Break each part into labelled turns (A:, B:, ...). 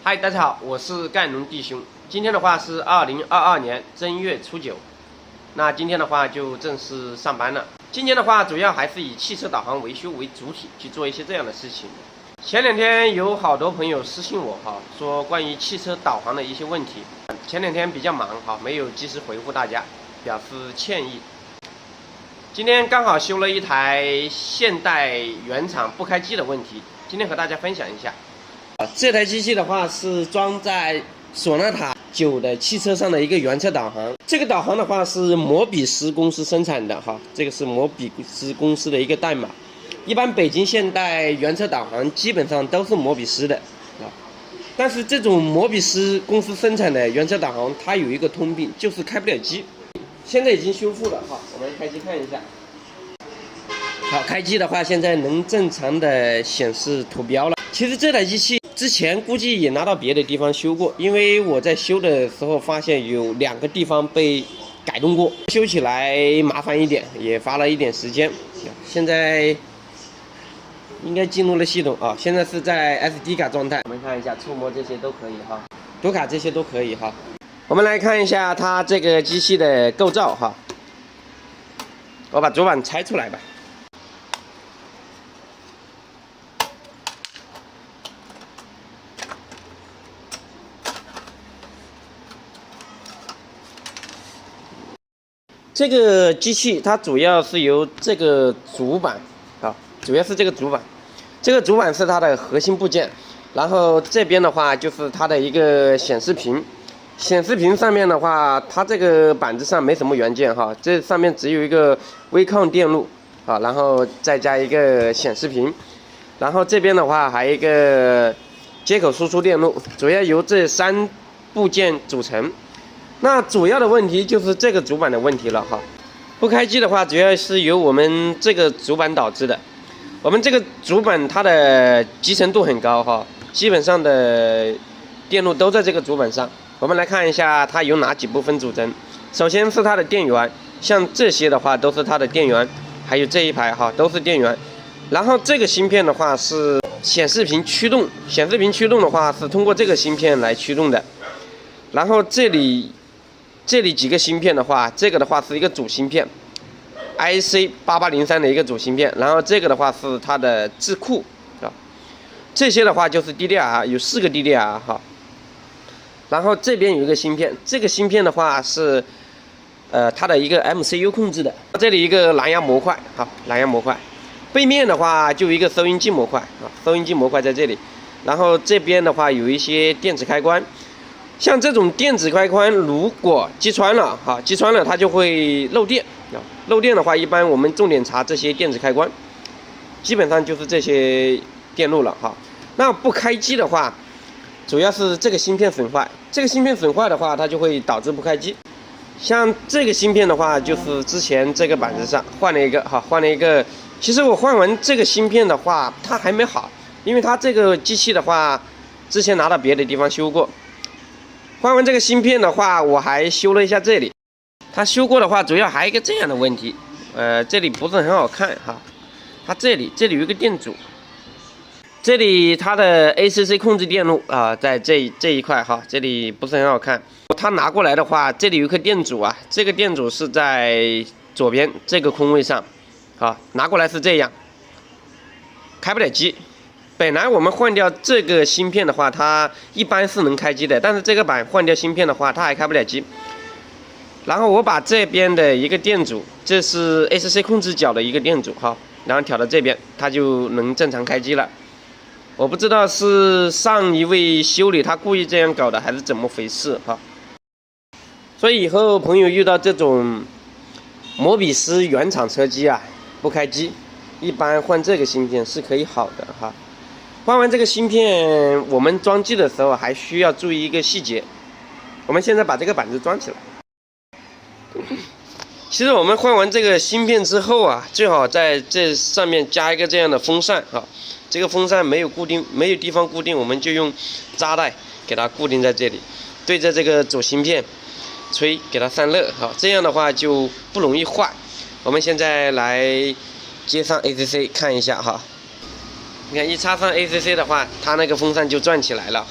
A: 嗨，大家好，我是干农弟兄。今天的话是2022年正月初9，那今天的话就正式上班了。今天的话主要还是以汽车导航维修为主体去做一些这样的事情。前两天有好多朋友私信我说关于汽车导航的一些问题，前两天比较忙没有及时回复大家，表示歉意。今天刚好修了一台现代原厂不开机的问题，今天和大家分享一下。这台机器的话是装在索纳塔9的汽车上的一个原车导航。这个导航的话是摩比斯公司生产的这个是摩比斯公司的一个代码。一般北京现代原车导航基本上都是摩比斯的但是这种摩比斯公司生产的原车导航它有一个通病，就是开不了机。现在已经修复了我们开机看一下。好，开机的话现在能正常的显示图标了。其实这台机器之前估计也拿到别的地方修过，因为我在修的时候发现有2个地方被改动过，修起来麻烦一点，也花了一点时间。现在应该进入了系统现在是在 SD 卡状态。我们看一下，触摸这些都可以读卡这些都可以我们来看一下它这个机器的构造我把主板拆出来吧。这个机器它主要是由这个主板主要是这个主板，这个主板是它的核心部件。然后这边的话就是它的一个显示屏，显示屏上面的话，它这个板子上没什么元件这上面只有一个微抗电路然后再加一个显示屏，然后这边的话还有一个接口输出电路，主要由这3部件组成。那主要的问题就是这个主板的问题了不开机的话主要是由我们这个主板导致的。我们这个主板它的集成度很高基本上的电路都在这个主板上。我们来看一下它由哪几部分组成。首先是它的电源，像这些的话都是它的电源，还有这一排都是电源。然后这个芯片的话是显示屏驱动，显示屏驱动的话是通过这个芯片来驱动的。然后这里几个芯片的话，这个的话是一个主芯片 IC8803 的一个主芯片，然后这个的话是它的智库这些的话就是 DDR 有4个 DDR 然后这边有一个芯片，这个芯片的话是它的一个 MCU 控制的。这里一个蓝牙模块蓝牙模块，背面的话就有一个收音机模块收音机模块在这里。然后这边的话有一些电子开关。像这种电子开关如果击穿了击穿了它就会漏电漏电的话一般我们重点查这些电子开关，基本上就是这些电路了那不开机的话主要是这个芯片损坏，这个芯片损坏的话它就会导致不开机。像这个芯片的话就是之前这个板子上换了一个其实我换完这个芯片的话它还没好，因为它这个机器的话之前拿到别的地方修过。换完这个芯片的话我还修了一下这里，它修过的话主要还有一个这样的问题这里不是很好看它这里有一个电阻，这里它的 ACC 控制电路在这一块这里不是很好看。它拿过来的话这里有一颗电阻这个电阻是在左边这个空位上拿过来是这样，开不了机。本来我们换掉这个芯片的话它一般是能开机的，但是这个板换掉芯片的话它还开不了机。然后我把这边的一个电阻，这是 ACC 控制角的一个电阻然后调到这边它就能正常开机了。我不知道是上一位修理他故意这样搞的还是怎么回事所以以后朋友遇到这种摩比斯原厂车机不开机，一般换这个芯片是可以好的换完这个芯片我们装机的时候还需要注意一个细节。我们现在把这个板子装起来。其实我们换完这个芯片之后最好在这上面加一个这样的风扇这个风扇没有地方固定，我们就用扎带给它固定在这里，对着这个主芯片吹，给它散热这样的话就不容易坏。我们现在来接上 ACC 看一下你看一插上 ACC 的话它那个风扇就转起来了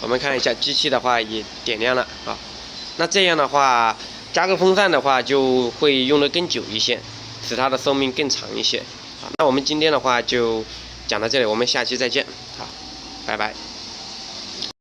A: 我们看一下机器的话也点亮了啊。那这样的话，加个风扇的话就会用得更久一些，使它的寿命更长一些。好，那我们今天的话就讲到这里，我们下期再见。好，拜拜。